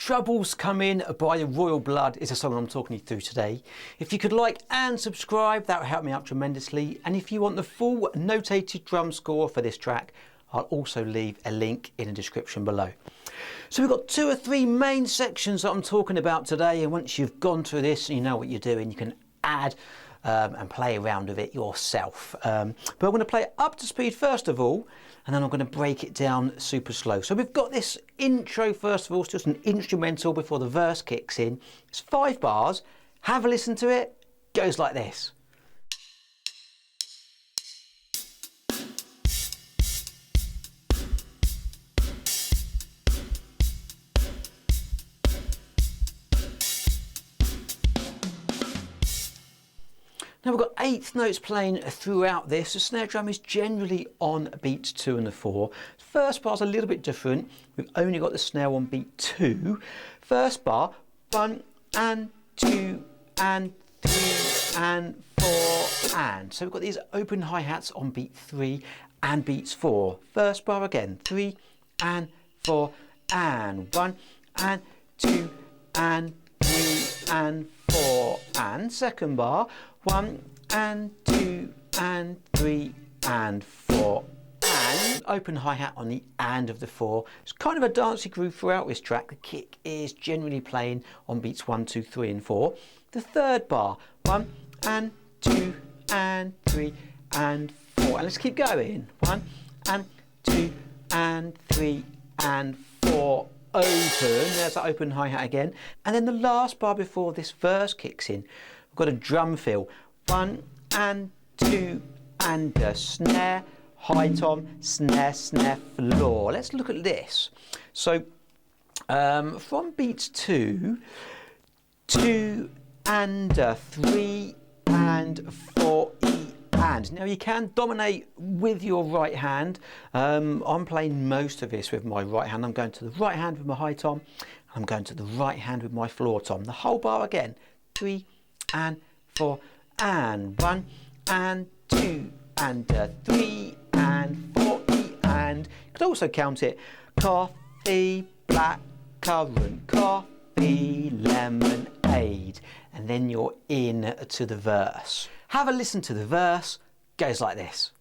Troubles Come In by the Royal Blood is a song I'm talking you through today. If you could like and subscribe, that would help me out tremendously. And if you want the full notated drum score for this track, I'll also leave a link in the description below. So we've got 2 or 3 main sections that I'm talking about today, and once you've gone through this and you know what you're doing, you can add and play around with it yourself. But I'm going to play it up to speed first of all, and then I'm going to break it down super slow. So we've got this intro first of all, it's just an instrumental before the verse kicks in. It's 5 bars. Have a listen to it. Goes like this. Now we've got 8th notes playing throughout this. The snare drum is generally on beats 2 and 4. First bar's a little bit different. We've only got the snare on beat 2. First bar, 1 and 2 and 3 and 4 and. So we've got these open hi-hats on beat 3 and beats 4. First bar again, 3 and 4 and 1 and 2 and 3 and 4 and. Second bar, 1 and 2 and 3 and 4 and. Open hi-hat on the and of the 4. It's kind of a dancey groove throughout this track. The kick is generally playing on beats 1, 2, 3 and 4. The third bar, 1 and 2 and 3 and 4 and let's keep going. 1 and 2 and 3 and 4. Open, there's that open hi-hat again. And then the last bar before this verse kicks in, we've got a drum fill. 1 and 2 and a snare, high tom, snare, snare, floor. Let's look at this. So from beats 2, 2 and 3 and 4 E and. Now you can dominate with your right hand. I'm playing most of this with my right hand. I'm going to the right hand with my high tom, and I'm going to the right hand with my floor tom. The whole bar again, 3 and 4 and 1 and 2 and 3 and 4 E and. You could also count it coffee, black currant, coffee, lemonade, and then you're in to the verse. Have a listen to the verse. Goes like this.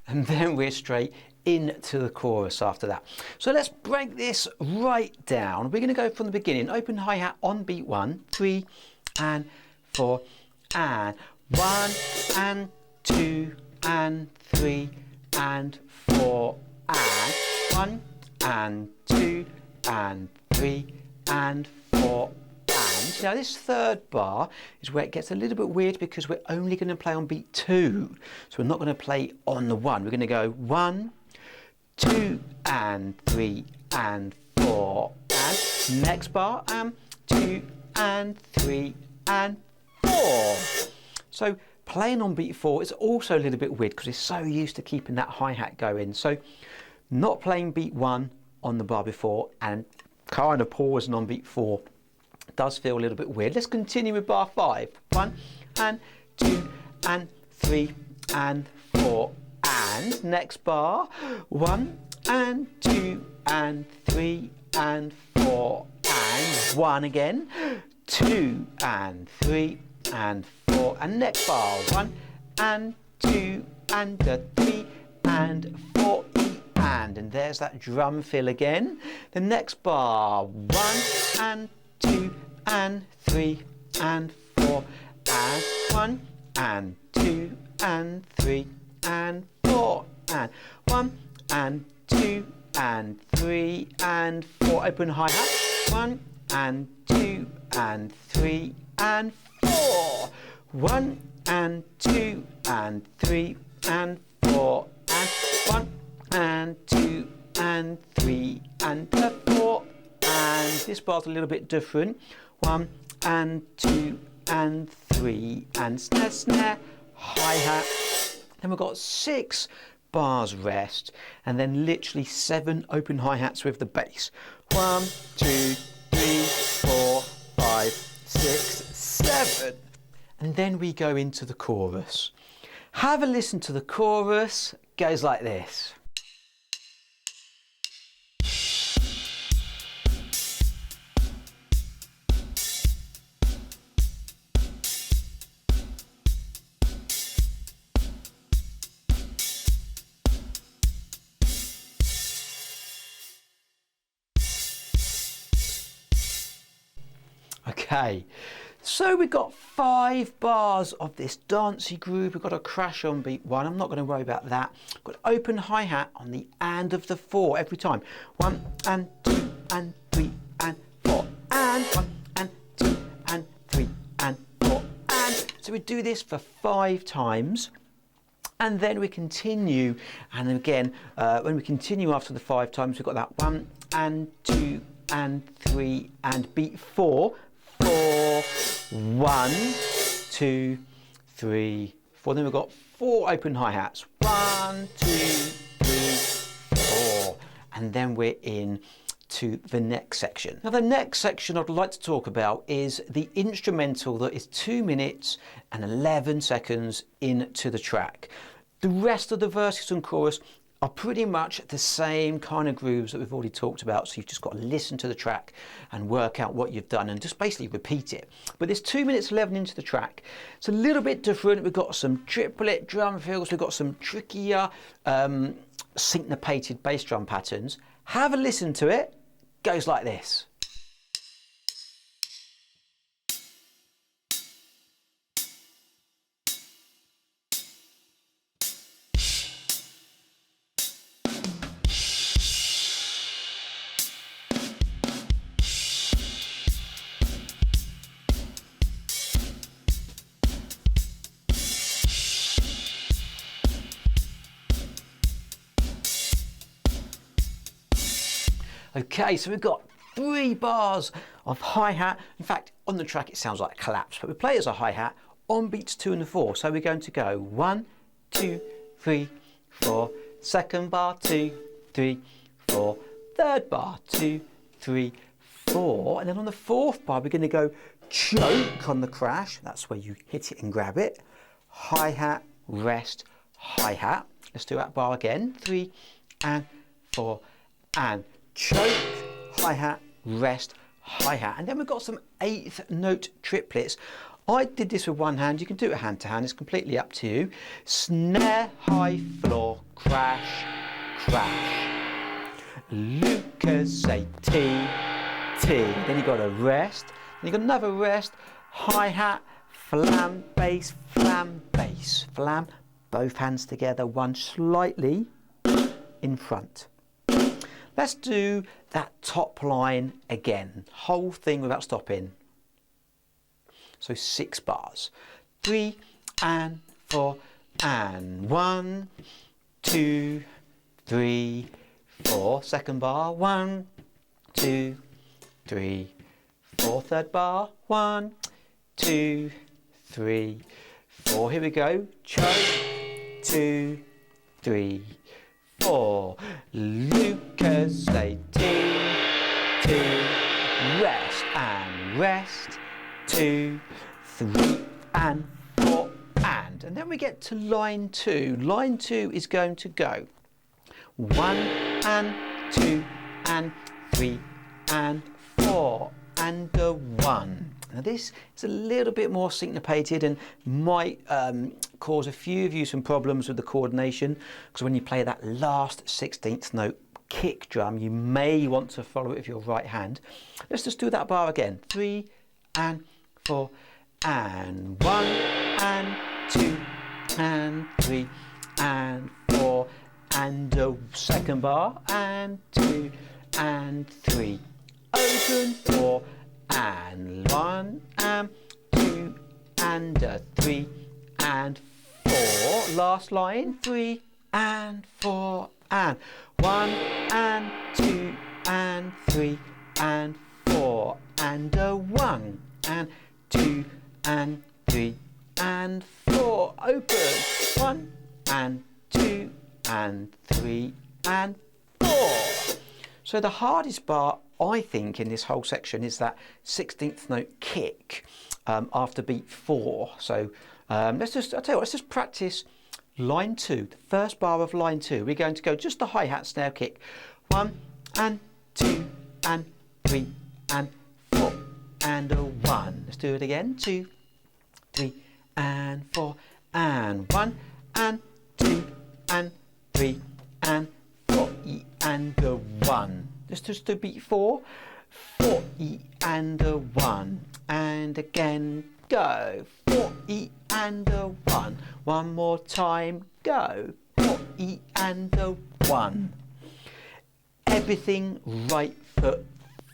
And then we're straight into the chorus after that. So let's break this right down. We're going to go from the beginning. Open hi-hat on beat 1, 3 and 4 and 1 and 2 and 3 and 4 and 1 and 2 and 3 and 4 and. Now this third bar is where it gets a little bit weird because we're only going to play on beat 2. So we're not going to play on the 1. We're going to go 1, 2 and 3 and 4 and. Next bar, 2 and 3 and 4. So playing on beat 4 is also a little bit weird because we're so used to keeping that hi-hat going. So not playing beat 1 on the bar before and kind of pausing on beat 4 does feel a little bit weird. Let's continue with bar 5. 1 and 2 and 3 and 4 and. Next bar, 1 and 2 and 3 and 4 and. 1 again, 2 and 3 and 4 and. Next bar, 1 and 2 and 3 and 4 E and there's that drum fill again. The next bar, 1 and 2 and 3 and 4 and 1 and 2 and 3 and 4 and 1 and 2 and 3 and 4. Open hi-hat. 1 and 2 and 3 and 4. 1 and 2 and 3 and 4 and 1 and 2 and 3 and 4. And this bar's a little bit different. 1 and 2 and 3 and snare, snare, hi-hat. Then we've got 6 bars rest, and then literally 7 open hi-hats with the bass. 1, 2, 3, 4, 5, 6, 7. And then we go into the chorus. Have a listen to the chorus. Goes like this. Okay, so we've got 5 bars of this dancey groove. We've got a crash on beat 1. I'm not going to worry about that. We've got open hi-hat on the and of the 4 every time. 1 and 2 and 3 and 4 and 1 and 2 and 3 and 4 and. So we do this for 5 times. And then we continue, and again, when we continue after the 5 times, we've got that 1 and 2 and 3 and beat 4. 4, 1, 2, 3, 4. Then we've got 4 open hi-hats. 1, 2, 3, 4. And then we're in to the next section. Now the next section I'd like to talk about is the instrumental that is 2 minutes and 11 seconds into the track. The rest of the verses and chorus are pretty much the same kind of grooves that we've already talked about, so you've just got to listen to the track and work out what you've done and just basically repeat it. But there's 2 minutes 11 into the track. It's a little bit different. We've got some triplet drum fills, we've got some trickier syncopated bass drum patterns. Have a listen to it. Goes like this. Okay, so we've got 3 bars of hi-hat. In fact, on the track it sounds like a collapse, but we play it as a hi-hat on beats 2 and 4. So we're going to go 1, 2, 3, 4, second bar, 2, 3, 4, third bar, 2, 3, 4, and then on the 4th bar we're going to go choke on the crash. That's where you hit it and grab it. Hi-hat, rest, hi-hat. Let's do that bar again. 3 and 4 and choke, hi-hat, rest, hi-hat. And then we've got some 8th note triplets. I did this with one hand. You can do it hand to hand. It's completely up to you. Snare, high, floor, crash, crash. Lucas, say T, T. Then you've got a rest. Then you've got another rest. Hi-hat, flam, bass, flam, bass. Flam, both hands together, one slightly in front. Let's do that top line again, whole thing without stopping. So 6 bars. 3 and 4 and 1, 2, 3, 4. Second bar, 1, 2, 3, 4. Third bar, 1, 2, 3, 4. Here we go. Choke, 2, 3, 4. Lucas, say T, T, rest and rest, 2, 3 and 4 and then we get to line 2. Line 2 is going to go 1 and 2 and 3 and 4 and a 1. Now this is a little bit more syncopated and might cause a few of you some problems with the coordination, because when you play that last 16th note kick drum, you may want to follow it with your right hand. Let's just do that bar again. 3 and 4 and 1 and 2 and 3 and 4 and a second bar, and 2 and 3. Open 4 and 1 and 2 and a 3 and 4. Last line, 3 and 4 and 1 and 2 and 3 and 4 and a 1 and 2 and 3 and 4. Open 1 and 2 and 3 and 4. So the hardest bar, I think, in this whole section is that 16th note kick after beat 4. So let's just practice line 2, the first bar of line 2. We're going to go just the hi-hat snare kick. 1 and 2 and 3 and 4 and a 1. Let's do it again. 2, 3 and 4 and 1 and 2 and 3 and 4 E and a 1. Let's just do beat 4. 4 E and a 1. And again, go. 4 E and a 1. One more time, go. 4 E and a 1. Everything right foot,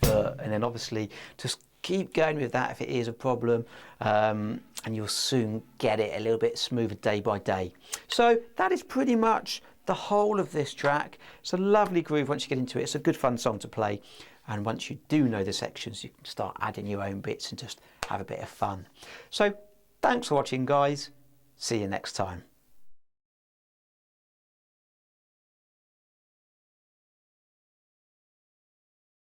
and then obviously just keep going with that if it is a problem, and you'll soon get it a little bit smoother day by day. So that is pretty much the whole of this track. It's a lovely groove once you get into it. It's a good fun song to play, and once you do know the sections, you can start adding your own bits and just have a bit of fun. So thanks for watching, guys. See you next time.